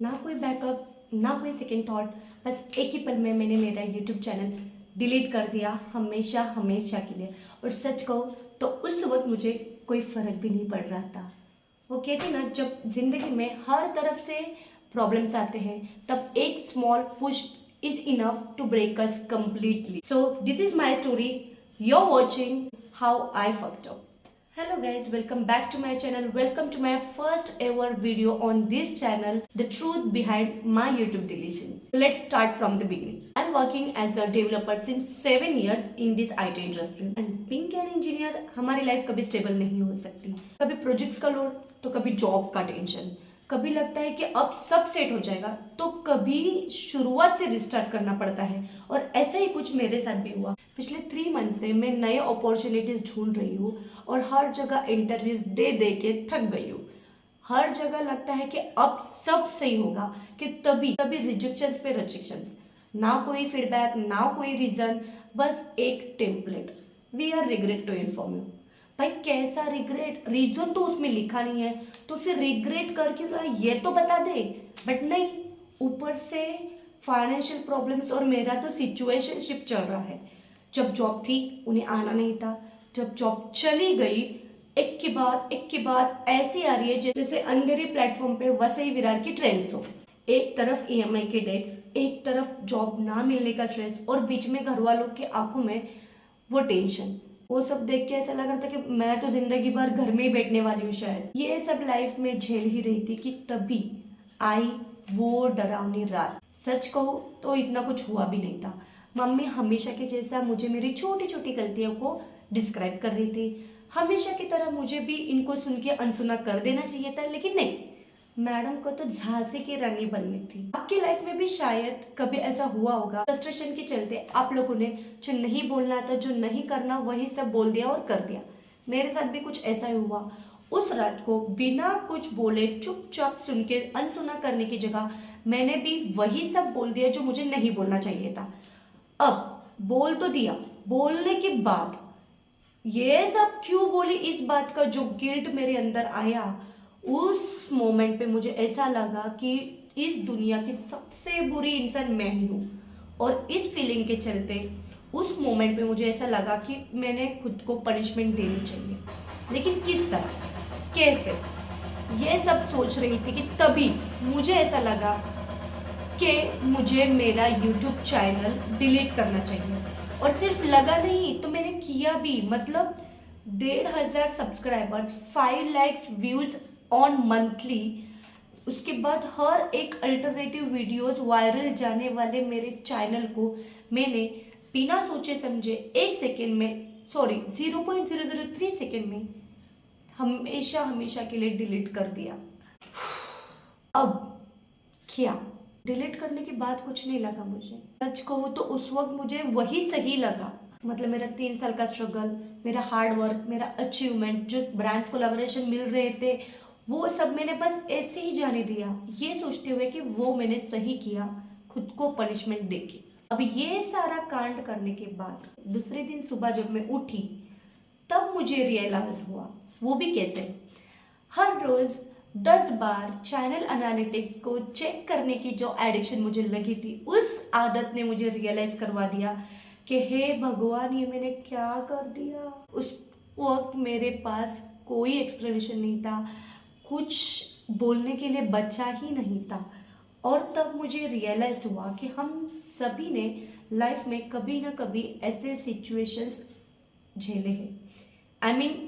ना कोई बैकअप, ना कोई सेकंड थॉट, बस एक ही पल में मैंने मेरा यूट्यूब चैनल डिलीट कर दिया, हमेशा हमेशा के लिए। और सच कहूँ तो उस वक्त मुझे कोई फ़र्क भी नहीं पड़ रहा था। वो कहते ना, जब ज़िंदगी में हर तरफ से प्रॉब्लम्स आते हैं तब एक small push is enough to break us completely. So this is my story, you are watching how I fucked up. Hello guys, welcome back to my channel. Welcome to my first ever video on this channel, the truth behind my YouTube deletion. Let's start from the beginning. I'm working as a developer since 7 years in this IT industry. And being an engineer, हमारी life कभी stable नहीं हो सकती। कभी projects का load तो कभी job का टेंशन। कभी लगता है कि अब सब सेट हो जाएगा तो कभी शुरुआत से रिस्टार्ट करना पड़ता है। और ऐसा ही कुछ मेरे साथ भी हुआ। पिछले 3 मंथ से मैं नए अपॉर्चुनिटीज ढूंढ रही हूँ और हर जगह इंटरव्यूज दे दे के थक गई हूँ। हर जगह लगता है कि अब सब सही होगा, कि तभी तभी रिजेक्शंस पे रिजेक्शंस, ना कोई फीडबैक, ना कोई रीजन, बस एक template, we are regret to inform you. भाई कैसा रिग्रेट? रीजन तो उसमें लिखा नहीं है, तो फिर रिग्रेट कर क्यों रहा है ये तो बता दे। बट नहीं, ऊपर से फाइनेंशियल प्रॉब्लम्स और मेरा तो सिचुएशनशिप चल रहा है। जब जॉब थी उन्हें आना नहीं था, जब जॉब चली गई एक के बाद ऐसी आ रही है जैसे अंधेरी प्लेटफॉर्म पे वसई विरार की ट्रेन हो। एक तरफ ईएमआई के डेट्स, एक तरफ जॉब ना मिलने का स्ट्रेस, और बीच में घर वालों की आंखों में वो टेंशन। वो सब देख के ऐसा लग रहा था कि मैं तो जिंदगी भर घर में ही बैठने वाली हूँ शायद। ये सब लाइफ में झेल ही रही थी कि तभी आई वो डरावनी रात। सच कहूँ तो इतना कुछ हुआ भी नहीं था। मम्मी हमेशा के जैसा मुझे मेरी छोटी छोटी गलतियों को डिस्क्राइब कर रही थी। हमेशा की तरह मुझे भी इनको सुन के अनसुना कर देना चाहिए था, लेकिन नहीं, मैडम को तो झांसी की रानी बननी थी। आपकी लाइफ में भी शायद कभी ऐसा हुआ होगा, फ्रस्ट्रेशन के चलते आप लोगों ने जो नहीं बोलना था, जो नहीं करना, वही सब बोल दिया और कर दिया। मेरे साथ भी कुछ ऐसा ही हुआ। उस रात को बिना कुछ बोले चुपचाप सुन के अनसुना करने की जगह मैंने भी वही सब बोल दिया जो मुझे नहीं बोलना चाहिए था। अब बोल तो दिया, बोलने के बाद ये सब क्यों बोली, इस बात का जो गिल्ट मेरे अंदर आया, उस मोमेंट पे मुझे ऐसा लगा कि इस दुनिया की सबसे बुरी इंसान मैं ही हूँ। और इस फीलिंग के चलते उस मोमेंट पे मुझे ऐसा लगा कि मैंने खुद को पनिशमेंट देनी चाहिए, लेकिन किस तरह, कैसे, ये सब सोच रही थी कि तभी मुझे ऐसा लगा कि मुझे मेरा YouTube चैनल डिलीट करना चाहिए। और सिर्फ लगा नहीं तो मैंने किया भी। मतलब 1,500 subscribers, 5 lakhs views on monthly, उसके बाद हर एक अल्टरनेटिव वीडियोस वायरल जाने वाले मेरे चैनल को मैंने बिना सोचे समझे 1 सेकेंड में, सॉरी 0.003 सेकेंड में हमेशा हमेशा के लिए डिलीट कर दिया। अब क्या, डिलीट करने के बाद कुछ नहीं लगा मुझे। सच कहूँ तो उस वक्त मुझे वही सही लगा। मतलब मेरा 3 साल का स्ट्रगल, मेरा हार्ड वर्क, मेरा अचीवमेंट्स, जो ब्रांड्स कोलैबोरेशन मिल रहे थे, वो सब मैंने बस ऐसे ही जाने दिया, ये सोचते हुए कि वो मैंने सही किया, खुद को पनिशमेंट देके। अब ये सारा कांड करने के बाद दूसरे दिन सुबह जब मैं उठी तब मुझे रियलाइज हुआ, वो भी कैसे। हर रोज 10 बार चैनल एनालिटिक्स को चेक करने की जो एडिक्शन मुझे लगी थी, उस आदत ने मुझे रियलाइज करवा दिया कि हे भगवान, ये मैंने क्या कर दिया। उस वक्त मेरे पास कोई एक्सप्लेनेशन नहीं था, कुछ बोलने के लिए बचा ही नहीं था। और तब मुझे रियलाइज हुआ कि हम सभी ने लाइफ में कभी ना कभी ऐसे सिचुएशंस झेले हैं। आई मीन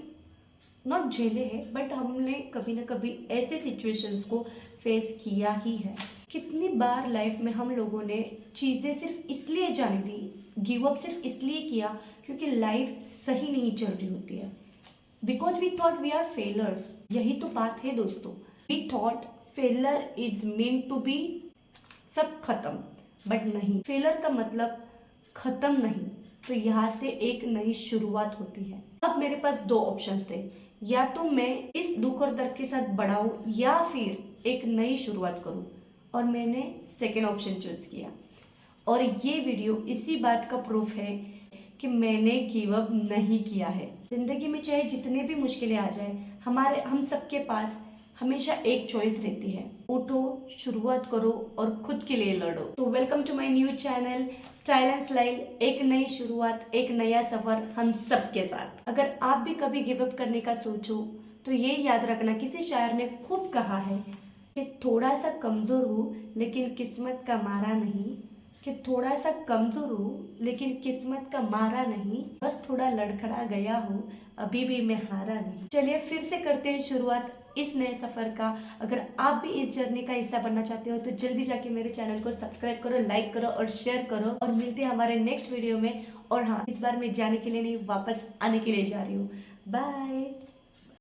नॉट झेले हैं, बट हमने कभी ना कभी ऐसे सिचुएशंस को फेस किया ही है। कितनी बार लाइफ में हम लोगों ने चीज़ें सिर्फ इसलिए जाने दी, गिव अप सिर्फ इसलिए किया क्योंकि लाइफ सही नहीं चल रही होती है, because we thought we are failures. यही तो बात है दोस्तों, we thought failure is mean to be सब खत्म, बट नहीं, फेलर का मतलब खत्म नहीं, तो यहाँ से एक नई शुरुआत होती है। अब मेरे पास 2 ऑप्शंस थे, या तो मैं इस दुख और दर्द के साथ बढ़ाऊं या फिर एक नई शुरुआत करूं, और मैंने सेकेंड ऑप्शन चूज किया। और ये वीडियो इसी बात का प्रूफ है कि मैंने गिव अप नहीं किया है। जिंदगी में चाहे जितने भी मुश्किलें आ जाए, हम सबके पास हमेशा एक चॉइस रहती है, उठो, शुरुआत करो और खुद के लिए लड़ो। तो welcome to my new channel style and smile. एक नई शुरुआत, एक नया सफर हम सब के साथ। अगर आप भी कभी गिव अप करने का सोचो तो ये याद रखना, किसी शायर ने खूब कहा है कि थोड़ा सा कमजोर हूँ लेकिन किस्मत का मारा नहीं, कि थोड़ा सा कमजोर हूँ लेकिन किस्मत का मारा नहीं, बस थोड़ा लड़खड़ा गया हूँ, अभी भी मैं हारा नहीं। चलिए फिर से करते हैं शुरुआत इस नए सफर का। अगर आप भी इस जर्नी का हिस्सा बनना चाहते हो तो जल्दी जाके मेरे चैनल को सब्सक्राइब करो, लाइक करो और शेयर करो। और मिलते हैं हमारे नेक्स्ट वीडियो में। और हाँ, इस बार मैं जाने के लिए नहीं, वापस आने के लिए जा रही हूँ। बाय।